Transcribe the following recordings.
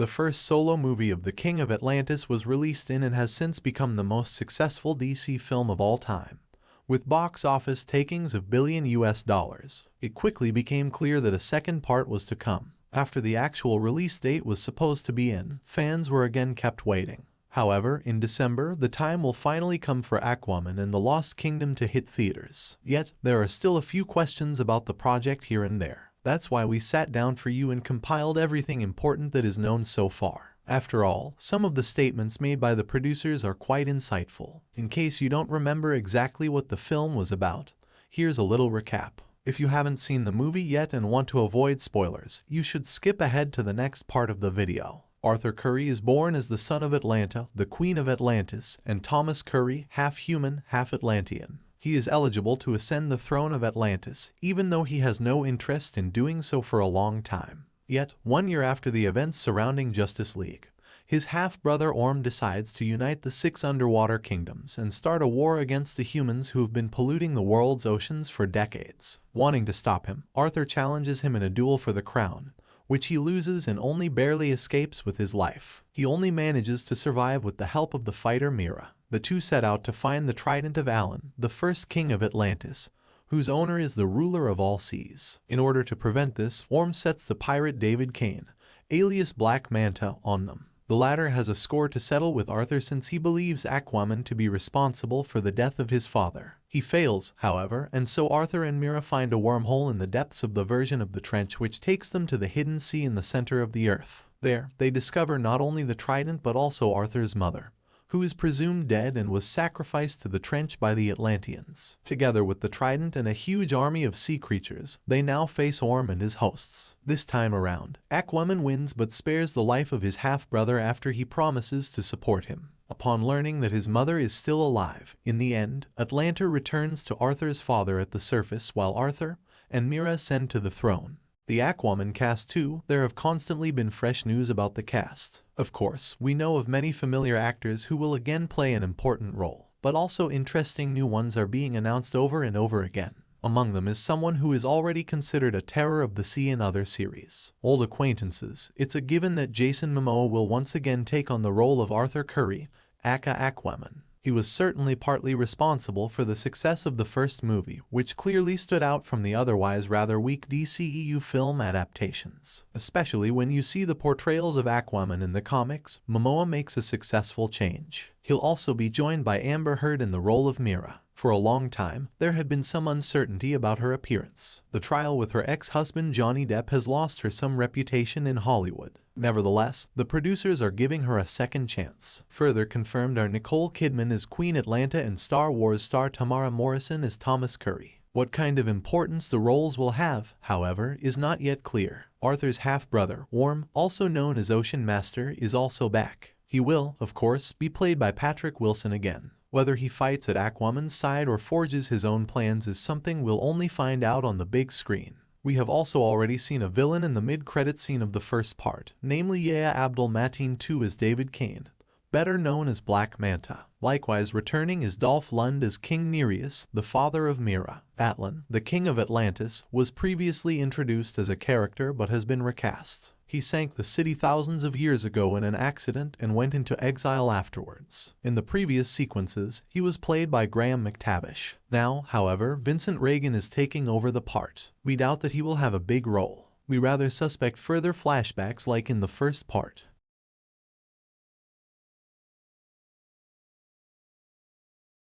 The first solo movie of the King of Atlantis was released in and has since become the most successful DC film of all time, with box office takings of billion US dollars. It quickly became clear that a second part was to come. After the actual release date was supposed to be in, fans were again kept waiting. However, in December, the time will finally come for Aquaman and the Lost Kingdom to hit theaters. Yet, there are still a few questions about the project here and there. That's why we sat down for you and compiled everything important that is known so far. After all, some of the statements made by the producers are quite insightful. In case you don't remember exactly what the film was about, here's a little recap. If you haven't seen the movie yet and want to avoid spoilers, you should skip ahead to the next part of the video. Arthur Curry is born as the son of Atlanta, the Queen of Atlantis, and Thomas Curry, half human, half Atlantean. He is eligible to ascend the throne of Atlantis, even though he has no interest in doing so for a long time. Yet, 1 year after the events surrounding Justice League, his half-brother Orm decides to unite the 6 underwater kingdoms and start a war against the humans who have been polluting the world's oceans for decades. Wanting to stop him, Arthur challenges him in a duel for the crown, which he loses and only barely escapes with his life. He only manages to survive with the help of the fighter Mera. The two set out to find the trident of Alan, the first king of Atlantis, whose owner is the ruler of all seas. In order to prevent this, Orm sets the pirate David Kane, alias Black Manta, on them. The latter has a score to settle with Arthur since he believes Aquaman to be responsible for the death of his father. He fails, however, and so Arthur and Mera find a wormhole in the depths of the version of the trench which takes them to the hidden sea in the center of the earth. There, they discover not only the trident but also Arthur's mother, who is presumed dead and was sacrificed to the trench by the Atlanteans. Together with the trident and a huge army of sea creatures, they now face Orm and his hosts. This time around, Aquaman wins but spares the life of his half-brother after he promises to support him. Upon learning that his mother is still alive, in the end, Atlanta returns to Arthur's father at the surface while Arthur and Mera ascend to the throne. The Aquaman cast too, there have constantly been fresh news about the cast. Of course, we know of many familiar actors who will again play an important role, but also interesting new ones are being announced over and over again. Among them is someone who is already considered a terror of the sea in other series. Old acquaintances, it's a given that Jason Momoa will once again take on the role of Arthur Curry, aka Aquaman. He was certainly partly responsible for the success of the first movie, which clearly stood out from the otherwise rather weak DCEU film adaptations. Especially when you see the portrayals of Aquaman in the comics, Momoa makes a successful change. He'll also be joined by Amber Heard in the role of Mera. For a long time, there had been some uncertainty about her appearance. The trial with her ex-husband Johnny Depp has lost her some reputation in Hollywood. Nevertheless, the producers are giving her a second chance. Further confirmed are Nicole Kidman as Queen Atlanta and Star Wars star Tamara Morrison as Thomas Curry. What kind of importance the roles will have, however, is not yet clear. Arthur's half-brother, Orm, also known as Ocean Master, is also back. He will, of course, be played by Patrick Wilson again. Whether he fights at Aquaman's side or forges his own plans is something we'll only find out on the big screen. We have also already seen a villain in the mid-credit scene of the first part, namely Yahya Abdul-Mateen II as David Kane, better known as Black Manta. Likewise returning is Dolph Lund as King Nereus, the father of Mera. Atlan, the king of Atlantis, was previously introduced as a character but has been recast. He sank the city thousands of years ago in an accident and went into exile afterwards. In the previous sequences, he was played by Graham McTavish. Now, however, Vincent Regan is taking over the part. We doubt that he will have a big role. We rather suspect further flashbacks like in the first part.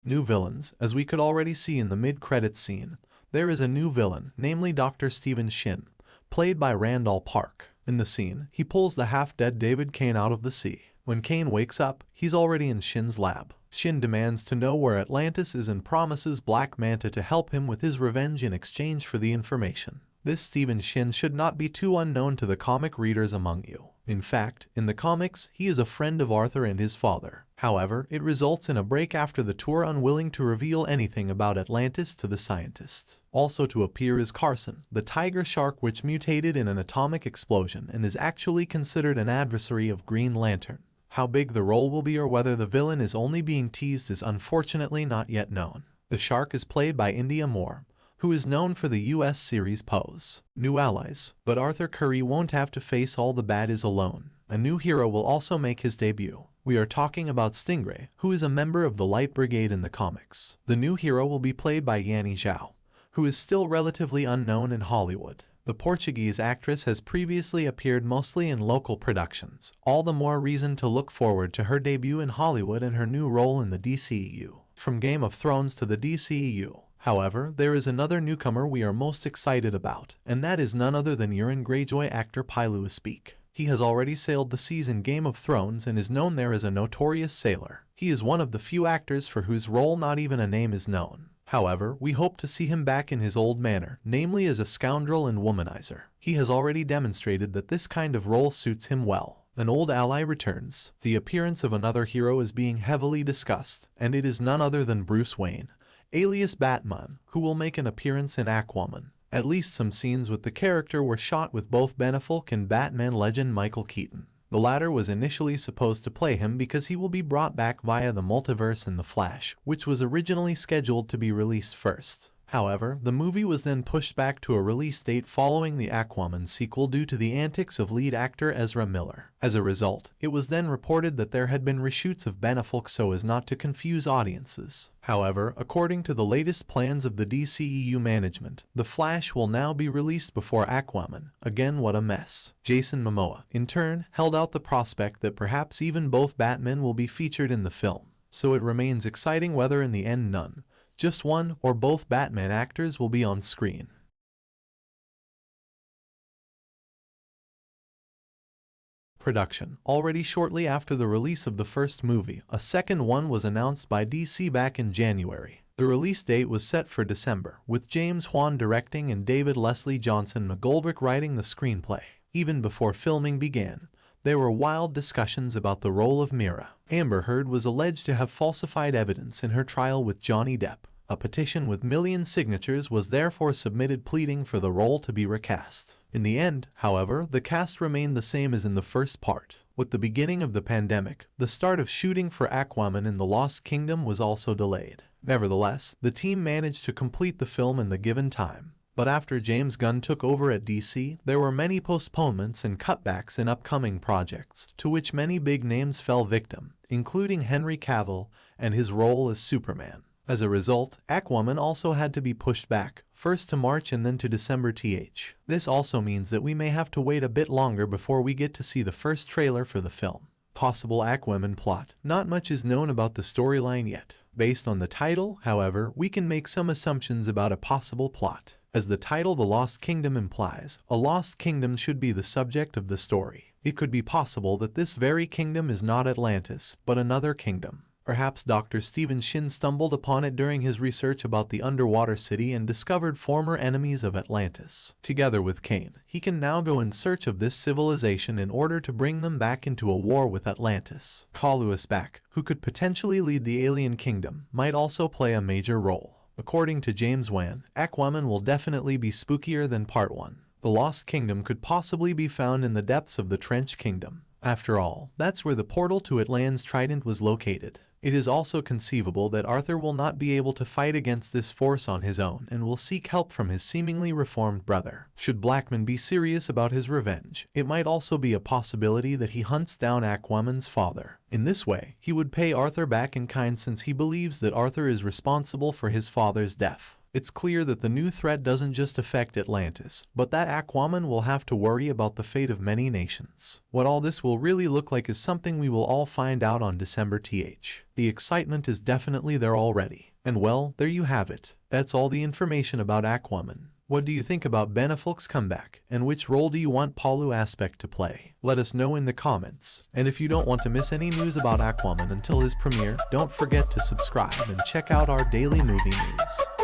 New villains, as we could already see in the mid-credits scene. There is a new villain, namely Dr. Stephen Shin, played by Randall Park. In the scene, he pulls the half-dead David Kane out of the sea. When Kane wakes up, he's already in Shin's lab. Shin demands to know where Atlantis is and promises Black Manta to help him with his revenge in exchange for the information. This Stephen Shin should not be too unknown to the comic readers among you. In fact, in the comics, he is a friend of Arthur and his father. However, it results in a break after the two are unwilling to reveal anything about Atlantis to the scientists. Also to appear is Carson, the tiger shark which mutated in an atomic explosion and is actually considered an adversary of Green Lantern. How big the role will be or whether the villain is only being teased is unfortunately not yet known. The shark is played by India Moore, who is known for the US series Pose. New allies, but Arthur Curry won't have to face all the baddies alone. A new hero will also make his debut. We are talking about Stingray, who is a member of the Light Brigade in the comics. The new hero will be played by Yanni Zhao, who is still relatively unknown in Hollywood. The Portuguese actress has previously appeared mostly in local productions, all the more reason to look forward to her debut in Hollywood and her new role in the DCEU. From Game of Thrones to the DCEU. However, there is another newcomer we are most excited about, and that is none other than Euron Greyjoy actor Pylu Speak. He has already sailed the seas in Game of Thrones and is known there as a notorious sailor. He is one of the few actors for whose role not even a name is known. However, we hope to see him back in his old manner, namely as a scoundrel and womanizer. He has already demonstrated that this kind of role suits him well. An old ally returns. The appearance of another hero is being heavily discussed, and it is none other than Bruce Wayne, alias Batman, who will make an appearance in Aquaman. At least some scenes with the character were shot with both Ben Affleck and Batman legend Michael Keaton. The latter was initially supposed to play him because he will be brought back via the multiverse in The Flash, which was originally scheduled to be released first. However, the movie was then pushed back to a release date following the Aquaman sequel due to the antics of lead actor Ezra Miller. As a result, it was then reported that there had been reshoots of Ben Affleck so as not to confuse audiences. However, according to the latest plans of the DCEU management, The Flash will now be released before Aquaman. Again, what a mess. Jason Momoa, in turn, held out the prospect that perhaps even both Batmen will be featured in the film. So it remains exciting whether in the end none, just one or both Batman actors will be on screen. Production. Already shortly after the release of the first movie, a second one was announced by DC back in January. The release date was set for December, with James Wan directing and David Leslie Johnson McGoldrick writing the screenplay. Even before filming began, there were wild discussions about the role of Mera. Amber Heard was alleged to have falsified evidence in her trial with Johnny Depp. A petition with millions signatures was therefore submitted pleading for the role to be recast. In the end, however, the cast remained the same as in the first part. With the beginning of the pandemic, the start of shooting for Aquaman in the Lost Kingdom was also delayed. Nevertheless, the team managed to complete the film in the given time. But after James Gunn took over at DC, there were many postponements and cutbacks in upcoming projects, to which many big names fell victim, including Henry Cavill and his role as Superman. As a result, Aquaman also had to be pushed back, first to March and then to December. This also means that we may have to wait a bit longer before we get to see the first trailer for the film. Possible Aquaman plot. Not much is known about the storyline yet. Based on the title, however, we can make some assumptions about a possible plot. As the title The Lost Kingdom implies, a lost kingdom should be the subject of the story. It could be possible that this very kingdom is not Atlantis, but another kingdom. Perhaps Dr. Stephen Shin stumbled upon it during his research about the underwater city and discovered former enemies of Atlantis. Together with Kane, he can now go in search of this civilization in order to bring them back into a war with Atlantis. Kaluas Bak, who could potentially lead the alien kingdom, might also play a major role. According to James Wan, Aquaman will definitely be spookier than Part 1. The Lost Kingdom could possibly be found in the depths of the Trench Kingdom. After all, that's where the portal to Atlantis Trident was located. It is also conceivable that Arthur will not be able to fight against this force on his own and will seek help from his seemingly reformed brother. Should Blackman be serious about his revenge, it might also be a possibility that he hunts down Aquaman's father. In this way, he would pay Arthur back in kind since he believes that Arthur is responsible for his father's death. It's clear that the new threat doesn't just affect Atlantis, but that Aquaman will have to worry about the fate of many nations. What all this will really look like is something we will all find out on December. The excitement is definitely there already. And well, there you have it. That's all the information about Aquaman. What do you think about Ben Affleck's comeback, and which role do you want Palu Aspect to play? Let us know in the comments. And if you don't want to miss any news about Aquaman until his premiere, don't forget to subscribe and check out our daily movie news.